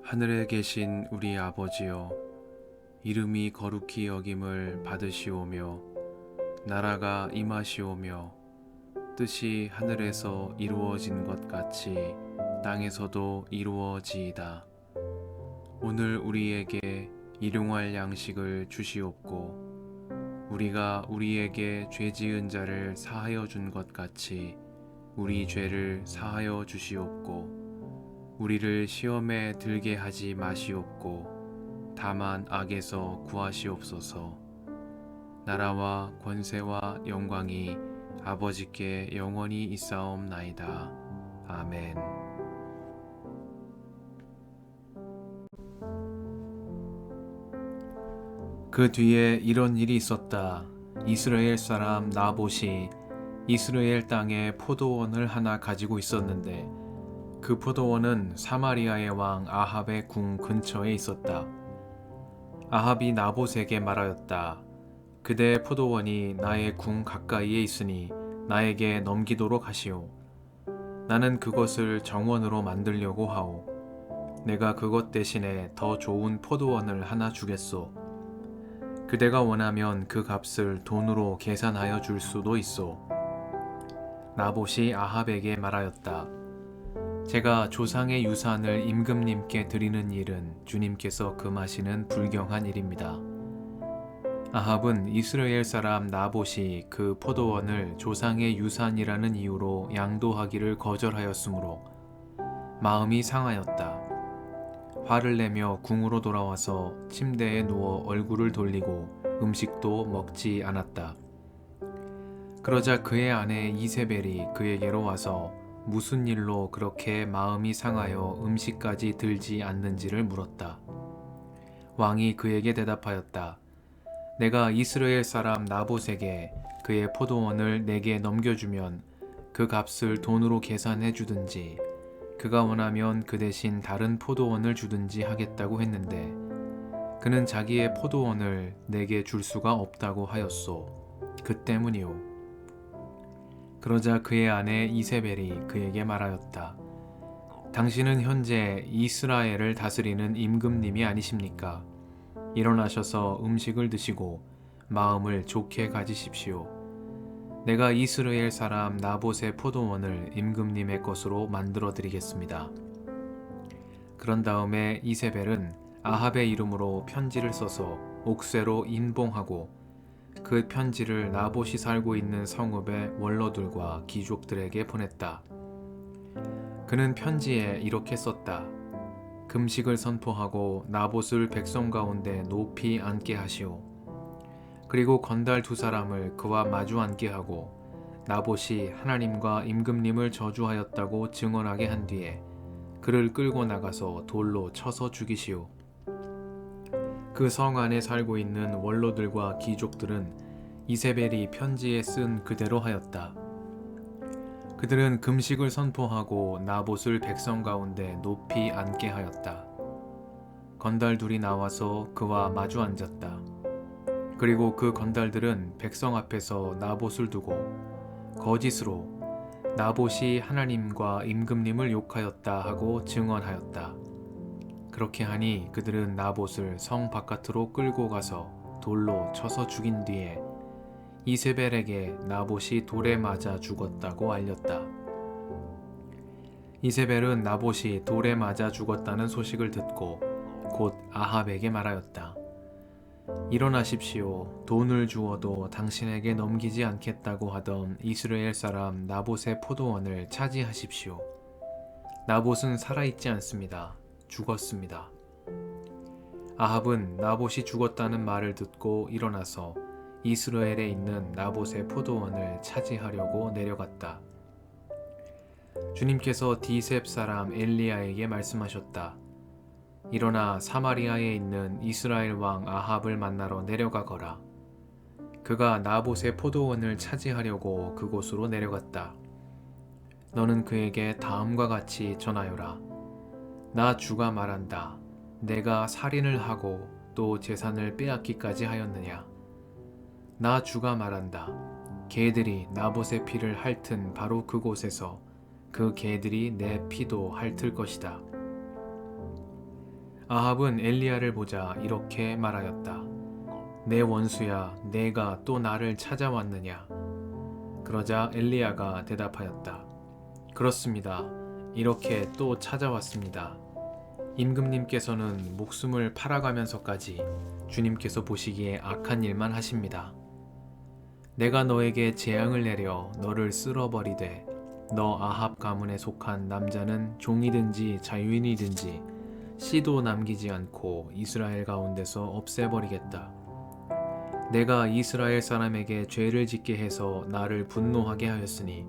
하늘에 계신 우리 아버지여, 이름이 거룩히 여김을 받으시오며 나라가 임하시오며 뜻이 하늘에서 이루어진 것 같이 땅에서도 이루어지이다. 오늘 우리에게 일용할 양식을 주시옵고 우리가 우리에게 죄 지은 자를 사하여 준 것 같이 우리 죄를 사하여 주시옵고 우리를 시험에 들게 하지 마시옵고 다만 악에서 구하시옵소서. 나라와 권세와 영광이 아버지께 영원히 있사옵나이다. 아멘. 그 뒤에 이런 일이 있었다. 이스라엘 사람 나봇이 이스라엘 땅에 포도원을 하나 가지고 있었는데 그 포도원은 사마리아의 왕 아합의 궁 근처에 있었다. 아합이 나봇에게 말하였다. 그대의 포도원이 나의 궁 가까이에 있으니 나에게 넘기도록 하시오. 나는 그것을 정원으로 만들려고 하오. 내가 그것 대신에 더 좋은 포도원을 하나 주겠소. 그대가 원하면 그 값을 돈으로 계산하여 줄 수도 있소. 나봇이 아합에게 말하였다. 제가 조상의 유산을 임금님께 드리는 일은 주님께서 금하시는 불경한 일입니다. 아합은 이스라엘 사람 나봇이 그 포도원을 조상의 유산이라는 이유로 양도하기를 거절하였으므로 마음이 상하였다. 화를 내며 궁으로 돌아와서 침대에 누워 얼굴을 돌리고 음식도 먹지 않았다. 그러자 그의 아내 이세벨이 그에게로 와서 무슨 일로 그렇게 마음이 상하여 음식까지 들지 않는지를 물었다. 왕이 그에게 대답하였다. 내가 이스라엘 사람 나봇에게 그의 포도원을 내게 넘겨주면 그 값을 돈으로 계산해 주든지 그가 원하면 그 대신 다른 포도원을 주든지 하겠다고 했는데 그는 자기의 포도원을 내게 줄 수가 없다고 하였소. 그 때문이오. 그러자 그의 아내 이세벨이 그에게 말하였다. 당신은 현재 이스라엘을 다스리는 임금님이 아니십니까? 일어나셔서 음식을 드시고 마음을 좋게 가지십시오. 내가 이스라엘 사람 나봇의 포도원을 임금님의 것으로 만들어 드리겠습니다. 그런 다음에 이세벨은 아합의 이름으로 편지를 써서 옥새로 인봉하고 그 편지를 나봇이 살고 있는 성읍의 원로들과 귀족들에게 보냈다. 그는 편지에 이렇게 썼다. 금식을 선포하고 나봇을 백성 가운데 높이 앉게 하시오. 그리고 건달 두 사람을 그와 마주 앉게 하고 나봇이 하나님과 임금님을 저주하였다고 증언하게 한 뒤에 그를 끌고 나가서 돌로 쳐서 죽이시오. 그 성 안에 살고 있는 원로들과 귀족들은 이세벨이 편지에 쓴 그대로 하였다. 그들은 금식을 선포하고 나봇을 백성 가운데 높이 앉게 하였다. 건달 둘이 나와서 그와 마주 앉았다. 그리고 그 건달들은 백성 앞에서 나봇을 두고 거짓으로 나봇이 하나님과 임금님을 욕하였다 하고 증언하였다. 그렇게 하니 그들은 나봇을 성 바깥으로 끌고 가서 돌로 쳐서 죽인 뒤에 이세벨에게 나봇이 돌에 맞아 죽었다고 알렸다. 이세벨은 나봇이 돌에 맞아 죽었다는 소식을 듣고 곧 아합에게 말하였다. 일어나십시오. 돈을 주어도 당신에게 넘기지 않겠다고 하던 이스라엘 사람 나봇의 포도원을 차지하십시오. 나봇은 살아있지 않습니다. 죽었습니다. 아합은 나봇이 죽었다는 말을 듣고 일어나서 이스라엘에 있는 나봇의 포도원을 차지하려고 내려갔다. 주님께서 디셉 사람 엘리야에게 말씀하셨다. 일어나 사마리아에 있는 이스라엘 왕 아합을 만나러 내려가거라. 그가 나봇의 포도원을 차지하려고 그곳으로 내려갔다. 너는 그에게 다음과 같이 전하여라. 나 주가 말한다. 내가 살인을 하고 또 재산을 빼앗기까지 하였느냐? 나 주가 말한다. 개들이 나봇의 피를 핥은 바로 그곳에서 그 개들이 내 피도 핥을 것이다. 아합은 엘리야를 보자 이렇게 말하였다. 내 원수야, 내가 또 나를 찾아왔느냐? 그러자 엘리야가 대답하였다. 그렇습니다. 이렇게 또 찾아왔습니다. 임금님께서는 목숨을 팔아가면서까지 주님께서 보시기에 악한 일만 하십니다. 내가 너에게 재앙을 내려 너를 쓸어버리되 너 아합 가문에 속한 남자는 종이든지 자유인이든지 씨도 남기지 않고 이스라엘 가운데서 없애버리겠다. 내가 이스라엘 사람에게 죄를 짓게 해서 나를 분노하게 하였으니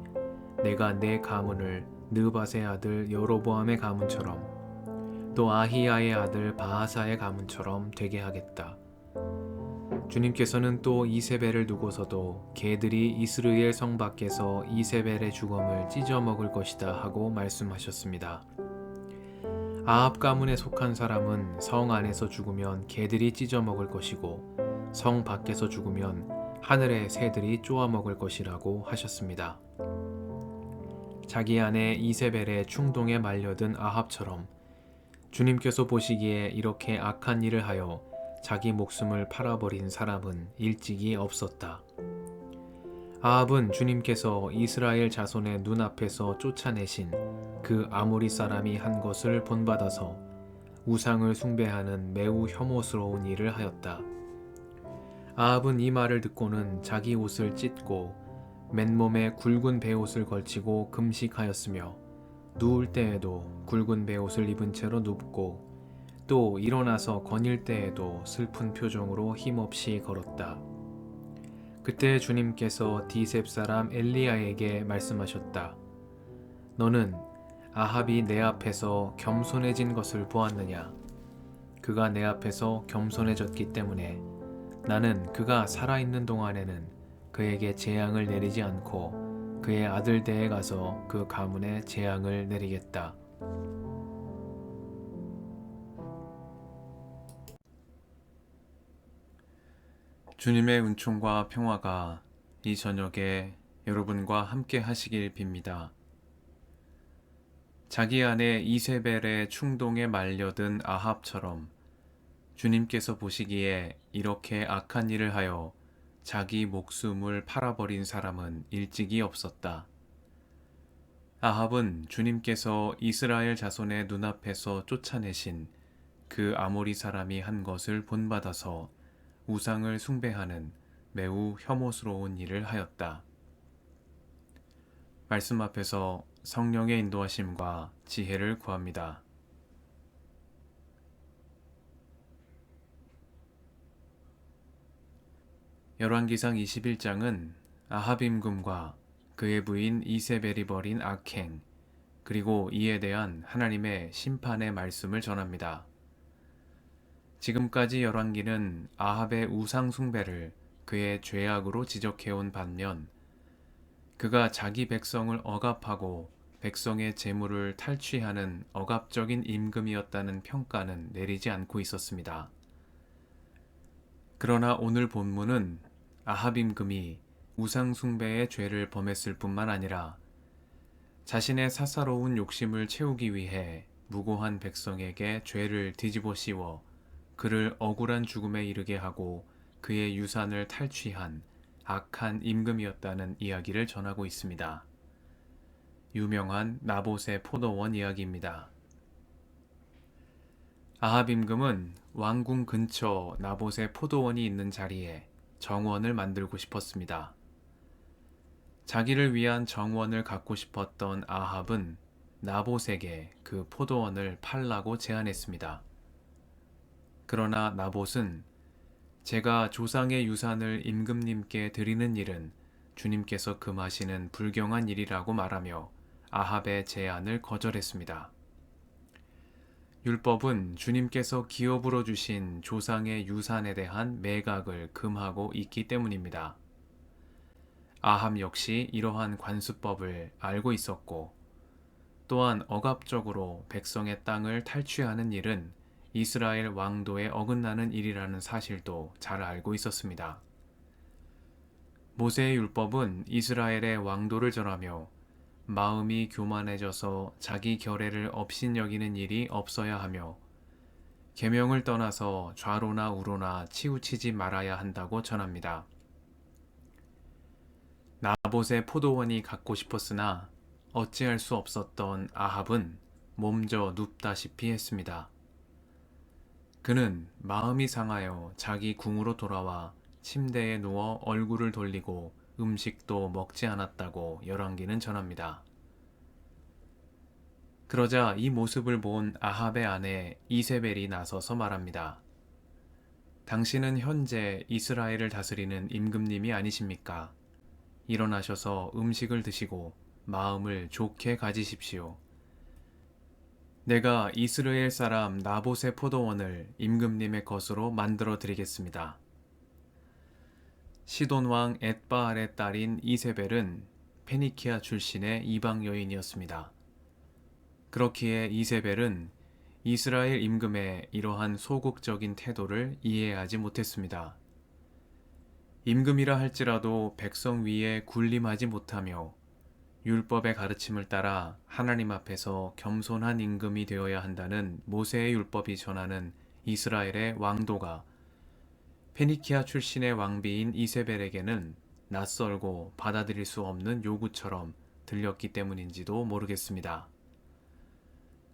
내가 내 가문을 느밧의 아들 여로보암의 가문처럼 또 아히야의 아들 바하사의 가문처럼 되게 하겠다. 주님께서는 또 이세벨을 두고서도 개들이 이스라엘 성 밖에서 이세벨의 죽음을 찢어 먹을 것이다 하고 말씀하셨습니다. 아합 가문에 속한 사람은 성 안에서 죽으면 개들이 찢어 먹을 것이고 성 밖에서 죽으면 하늘의 새들이 쪼아 먹을 것이라고 하셨습니다. 자기 아내 이세벨의 충동에 말려든 아합처럼 주님께서 보시기에 이렇게 악한 일을 하여 자기 목숨을 팔아버린 사람은 일찍이 없었다. 아합은 주님께서 이스라엘 자손의 눈앞에서 쫓아내신 그 아모리 사람이 한 것을 본받아서 우상을 숭배하는 매우 혐오스러운 일을 하였다. 아합은 이 말을 듣고는 자기 옷을 찢고 맨몸에 굵은 베옷을 걸치고 금식하였으며 누울 때에도 굵은 베옷을 입은 채로 눕고 또 일어나서 거닐 때에도 슬픈 표정으로 힘없이 걸었다. 그때 주님께서 디셉 사람 엘리야에게 말씀하셨다. 너는 아합이 내 앞에서 겸손해진 것을 보았느냐? 그가 내 앞에서 겸손해졌기 때문에 나는 그가 살아있는 동안에는 그에게 재앙을 내리지 않고 그의 아들 댁에 가서 그 가문에 재앙을 내리겠다. 주님의 은총과 평화가 이 저녁에 여러분과 함께 하시길 빕니다. 자기 아내 이세벨의 충동에 말려든 아합처럼 주님께서 보시기에 이렇게 악한 일을 하여 자기 목숨을 팔아버린 사람은 일찍이 없었다. 아합은 주님께서 이스라엘 자손의 눈앞에서 쫓아내신 그 아모리 사람이 한 것을 본받아서 우상을 숭배하는 매우 혐오스러운 일을 하였다. 말씀 앞에서 성령의 인도하심과 지혜를 구합니다. 열왕기상 21장은 아합 임금과 그의 부인 이세벨이 벌인 악행, 그리고 이에 대한 하나님의 심판의 말씀을 전합니다. 지금까지 열왕기는 아합의 우상 숭배를 그의 죄악으로 지적해온 반면 그가 자기 백성을 억압하고 백성의 재물을 탈취하는 억압적인 임금이었다는 평가는 내리지 않고 있었습니다. 그러나 오늘 본문은 아합 임금이 우상 숭배의 죄를 범했을 뿐만 아니라 자신의 사사로운 욕심을 채우기 위해 무고한 백성에게 죄를 뒤집어 씌워 그를 억울한 죽음에 이르게 하고 그의 유산을 탈취한 악한 임금이었다는 이야기를 전하고 있습니다. 유명한 나봇의 포도원 이야기입니다. 아합 임금은 왕궁 근처 나봇의 포도원이 있는 자리에 정원을 만들고 싶었습니다. 자기를 위한 정원을 갖고 싶었던 아합은 나봇에게 그 포도원을 팔라고 제안했습니다. 그러나 나봇은 제가 조상의 유산을 임금님께 드리는 일은 주님께서 금하시는 불경한 일이라고 말하며 아합의 제안을 거절했습니다. 율법은 주님께서 기업으로 주신 조상의 유산에 대한 매각을 금하고 있기 때문입니다. 아합 역시 이러한 관습법을 알고 있었고 또한 억압적으로 백성의 땅을 탈취하는 일은 이스라엘 왕도에 어긋나는 일이라는 사실도 잘 알고 있었습니다. 모세의 율법은 이스라엘의 왕도를 전하며 마음이 교만해져서 자기 결례를 업신여기는 일이 없어야 하며 계명을 떠나서 좌로나 우로나 치우치지 말아야 한다고 전합니다. 나봇의 포도원이 갖고 싶었으나 어찌할 수 없었던 아합은 몸져 눕다시피 했습니다. 그는 마음이 상하여 자기 궁으로 돌아와 침대에 누워 얼굴을 돌리고 음식도 먹지 않았다고 열왕기는 전합니다. 그러자 이 모습을 본 아합의 아내 이세벨이 나서서 말합니다. 당신은 현재 이스라엘을 다스리는 임금님이 아니십니까? 일어나셔서 음식을 드시고 마음을 좋게 가지십시오. 내가 이스라엘 사람 나봇의 포도원을 임금님의 것으로 만들어 드리겠습니다. 시돈 왕 엣바알의 딸인 이세벨은 페니키아 출신의 이방 여인이었습니다. 그렇기에 이세벨은 이스라엘 임금의 이러한 소극적인 태도를 이해하지 못했습니다. 임금이라 할지라도 백성 위에 군림하지 못하며 율법의 가르침을 따라 하나님 앞에서 겸손한 임금이 되어야 한다는 모세의 율법이 전하는 이스라엘의 왕도가 페니키아 출신의 왕비인 이세벨에게는 낯설고 받아들일 수 없는 요구처럼 들렸기 때문인지도 모르겠습니다.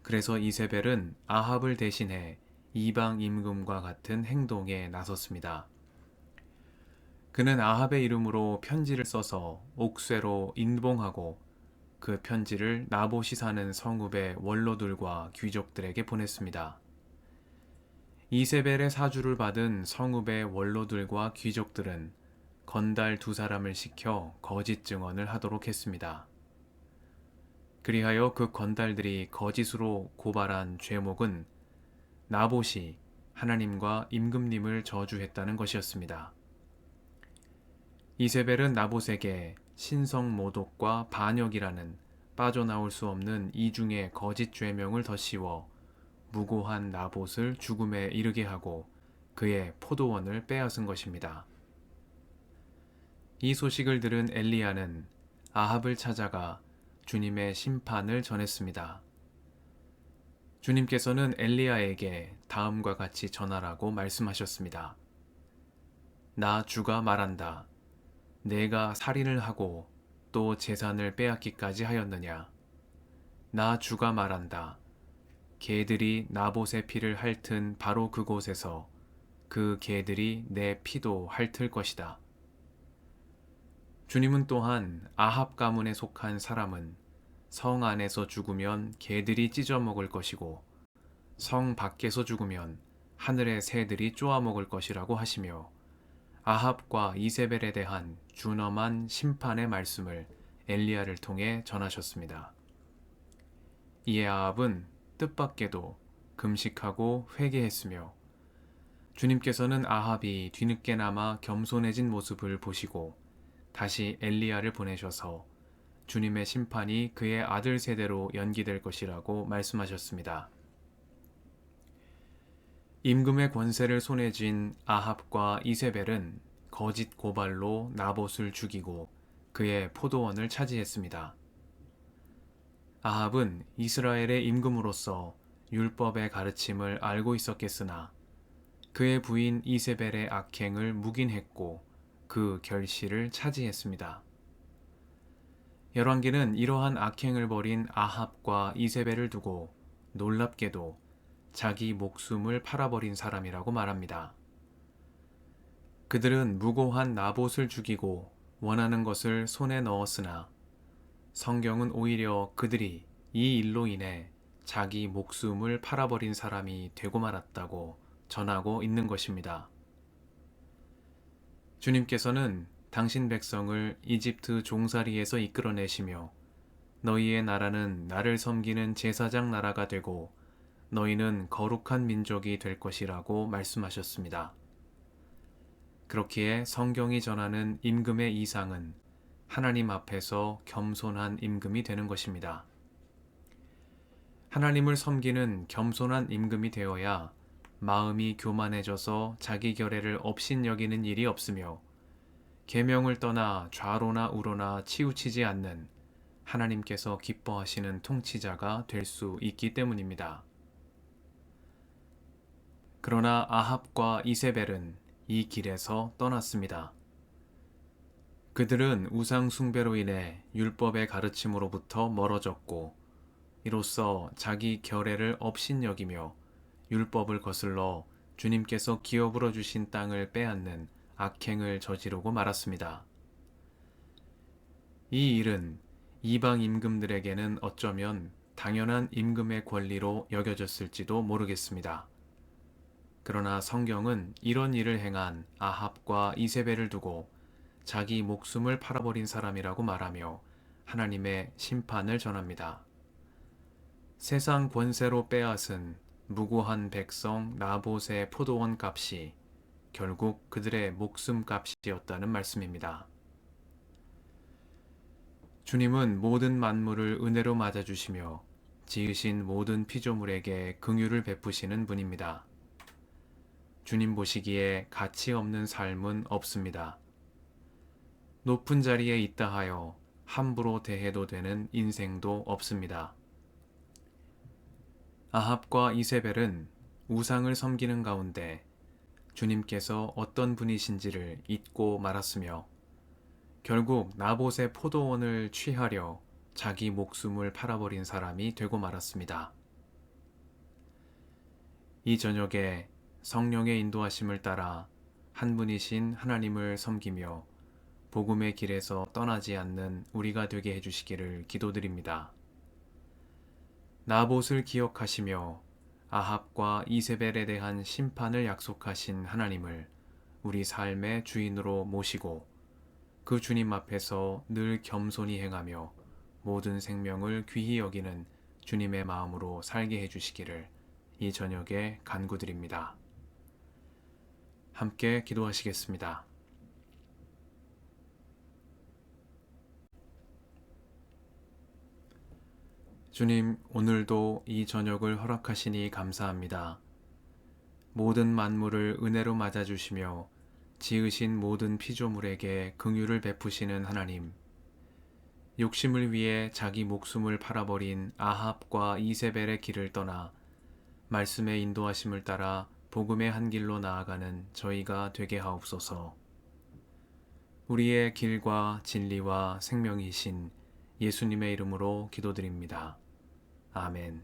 그래서 이세벨은 아합을 대신해 이방 임금과 같은 행동에 나섰습니다. 그는 아합의 이름으로 편지를 써서 옥쇄로 인봉하고 그 편지를 나봇이 사는 성읍의 원로들과 귀족들에게 보냈습니다. 이세벨의 사주를 받은 성읍의 원로들과 귀족들은 건달 2사람을 시켜 거짓 증언을 하도록 했습니다. 그리하여 그 건달들이 거짓으로 고발한 죄목은 나봇이 하나님과 임금님을 저주했다는 것이었습니다. 이세벨은 나봇에게 신성모독과 반역이라는 빠져나올 수 없는 이중의 거짓 죄명을 더 씌워 무고한 나봇을 죽음에 이르게 하고 그의 포도원을 빼앗은 것입니다. 이 소식을 들은 엘리야는 아합을 찾아가 주님의 심판을 전했습니다. 주님께서는 엘리야에게 다음과 같이 전하라고 말씀하셨습니다. 나 주가 말한다. 내가 살인을 하고 또 재산을 빼앗기까지 하였느냐? 나 주가 말한다. 개들이 나봇의 피를 핥은 바로 그곳에서 그 개들이 내 피도 핥을 것이다. 주님은 또한 아합 가문에 속한 사람은 성 안에서 죽으면 개들이 찢어 먹을 것이고 성 밖에서 죽으면 하늘의 새들이 쪼아 먹을 것이라고 하시며 아합과 이세벨에 대한 준엄한 심판의 말씀을 엘리야를 통해 전하셨습니다. 이에 아합은 뜻밖에도 금식하고 회개했으며 주님께서는 아합이 뒤늦게나마 겸손해진 모습을 보시고 다시 엘리야를 보내셔서 주님의 심판이 그의 아들 세대로 연기될 것이라고 말씀하셨습니다. 임금의 권세를 손에 쥔 아합과 이세벨은 거짓 고발로 나봇을 죽이고 그의 포도원을 차지했습니다. 아합은 이스라엘의 임금으로서 율법의 가르침을 알고 있었겠으나 그의 부인 이세벨의 악행을 묵인했고 그 결실을 차지했습니다. 열왕기는 이러한 악행을 벌인 아합과 이세벨을 두고 놀랍게도 자기 목숨을 팔아버린 사람이라고 말합니다. 그들은 무고한 나봇을 죽이고 원하는 것을 손에 넣었으나 성경은 오히려 그들이 이 일로 인해 자기 목숨을 팔아버린 사람이 되고 말았다고 전하고 있는 것입니다. 주님께서는 당신 백성을 이집트 종살이에서 이끌어내시며 너희의 나라는 나를 섬기는 제사장 나라가 되고 너희는 거룩한 민족이 될 것이라고 말씀하셨습니다. 그렇기에 성경이 전하는 임금의 이상은 하나님 앞에서 겸손한 임금이 되는 것입니다. 하나님을 섬기는 겸손한 임금이 되어야 마음이 교만해져서 자기 결례를 업신여기는 일이 없으며 계명을 떠나 좌로나 우로나 치우치지 않는 하나님께서 기뻐하시는 통치자가 될 수 있기 때문입니다. 그러나 아합과 이세벨은 이 길에서 떠났습니다. 그들은 우상 숭배로 인해 율법의 가르침으로부터 멀어졌고, 이로써 자기 결례를 업신여기며 율법을 거슬러 주님께서 기업으로 주신 땅을 빼앗는 악행을 저지르고 말았습니다. 이 일은 이방 임금들에게는 어쩌면 당연한 임금의 권리로 여겨졌을지도 모르겠습니다. 그러나 성경은 이런 일을 행한 아합과 이세벨을 두고 자기 목숨을 팔아버린 사람이라고 말하며 하나님의 심판을 전합니다. 세상 권세로 빼앗은 무고한 백성 나봇의 포도원 값이 결국 그들의 목숨 값이었다는 말씀입니다. 주님은 모든 만물을 은혜로 맞아주시며 지으신 모든 피조물에게 긍휼을 베푸시는 분입니다. 주님 보시기에 가치 없는 삶은 없습니다. 높은 자리에 있다 하여 함부로 대해도 되는 인생도 없습니다. 아합과 이세벨은 우상을 섬기는 가운데 주님께서 어떤 분이신지를 잊고 말았으며 결국 나봇의 포도원을 취하려 자기 목숨을 팔아버린 사람이 되고 말았습니다. 이 저녁에 성령의 인도하심을 따라 한 분이신 하나님을 섬기며 복음의 길에서 떠나지 않는 우리가 되게 해주시기를 기도드립니다. 나봇을 기억하시며 아합과 이세벨에 대한 심판을 약속하신 하나님을 우리 삶의 주인으로 모시고 그 주님 앞에서 늘 겸손히 행하며 모든 생명을 귀히 여기는 주님의 마음으로 살게 해주시기를 이 저녁에 간구드립니다. 함께 기도하시겠습니다. 주님, 오늘도 이 저녁을 허락하시니 감사합니다. 모든 만물을 은혜로 맞아주시며 지으신 모든 피조물에게 긍휼을 베푸시는 하나님, 욕심을 위해 자기 목숨을 팔아버린 아합과 이세벨의 길을 떠나 말씀의 인도하심을 따라 복음의 한 길로 나아가는 저희가 되게 하옵소서. 우리의 길과 진리와 생명이신 예수님의 이름으로 기도드립니다. 아멘.